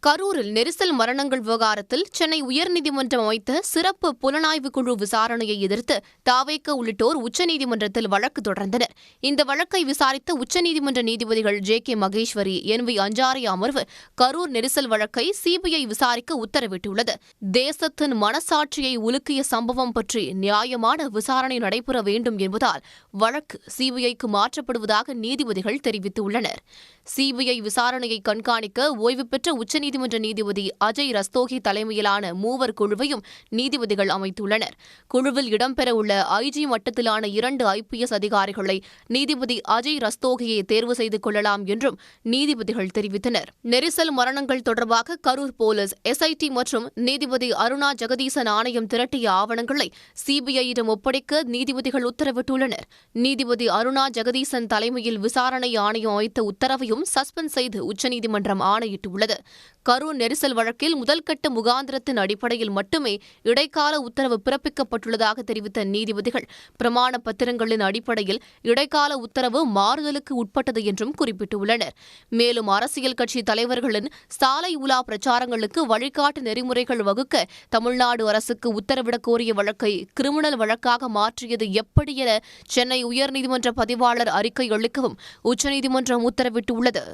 கரூரில் நெரிசல் மரணங்கள் விவகாரத்தில் சென்னை உயர்நீதிமன்றம் அமைத்த சிறப்பு புலனாய்வு குழு விசாரணையை எதிர்த்து தாவேக உள்ளிட்டோர் உச்சநீதிமன்றத்தில் வழக்கு தொடர்ந்தனர். இந்த வழக்கை விசாரித்த உச்சநீதிமன்ற நீதிபதிகள் ஜே.கே. மகேஸ்வரி, என்.வி. அஞ்சாரி அமர்வு கரூர் நெரிசல் வழக்கை சிபிஐ விசாரிக்க உத்தரவிட்டுள்ளது. தேசத்தின் மனசாட்சியை உலுக்கிய சம்பவம் பற்றி நியாயமான விசாரணை நடைபெற வேண்டும் என்பதால் வழக்கு சிபிஐக்கு மாற்றப்படுவதாக நீதிபதிகள் தெரிவித்துள்ளனர். சிபிஐ விசாரணையை கண்காணிக்க ஓய்வு பெற்ற உச்சநீதிமன்ற நீதிபதி அஜய் ரஸ்தோகி தலைமையிலான மூவர் குழுவையும் நீதிபதிகள் அமைத்துள்ளனர். குழுவில் இடம்பெறவுள்ள ஐஜி மட்டத்திலான 2 IPS அதிகாரிகளை நீதிபதி அஜய் ரஸ்தோகியை தேர்வு செய்து கொள்ளலாம் என்றும் நீதிபதிகள் தெரிவித்தனர். நெரிசல் மரணங்கள் தொடர்பாக கரூர் போலீஸ், SIT மற்றும் நீதிபதி அருணா ஜெகதீசன் ஆணையம் திரட்டிய ஆவணங்களை சிபிஐயிடம் ஒப்படைக்க நீதிபதிகள் உத்தரவிட்டுள்ளனர். நீதிபதி அருணா ஜெகதீசன் தலைமையில் விசாரணை ஆணையம் அமைத்த உத்தரவையும் சஸ்பெண்ட் செய்து உச்சநீதிமன்றம் ஆணையிட்டுள்ளது. கரூர் நெரிசல் வழக்கில் முதல்கட்ட முகாந்திரத்தின் அடிப்படையில் மட்டுமே இடைக்கால உத்தரவு பிறப்பிக்கப்பட்டுள்ளதாக தெரிவித்த நீதிபதிகள், பிரமாண பத்திரங்களின் அடிப்படையில் இடைக்கால உத்தரவு மாறுதலுக்கு உட்பட்டது என்றும் குறிப்பிட்டுள்ளனர். மேலும் அரசியல் கட்சி தலைவர்களின் சாலை உலா பிரச்சாரங்களுக்கு வழிகாட்டு நெறிமுறைகள் வகுக்க தமிழ்நாடு அரசுக்கு உத்தரவிடக் கோரிய வழக்கை கிரிமினல் வழக்காக மாற்றியது எப்படி என சென்னை உயர்நீதிமன்ற பதிவாளர் அறிக்கை அளிக்கவும் உச்சநீதிமன்றம் உத்தரவிட்டுள்ளது.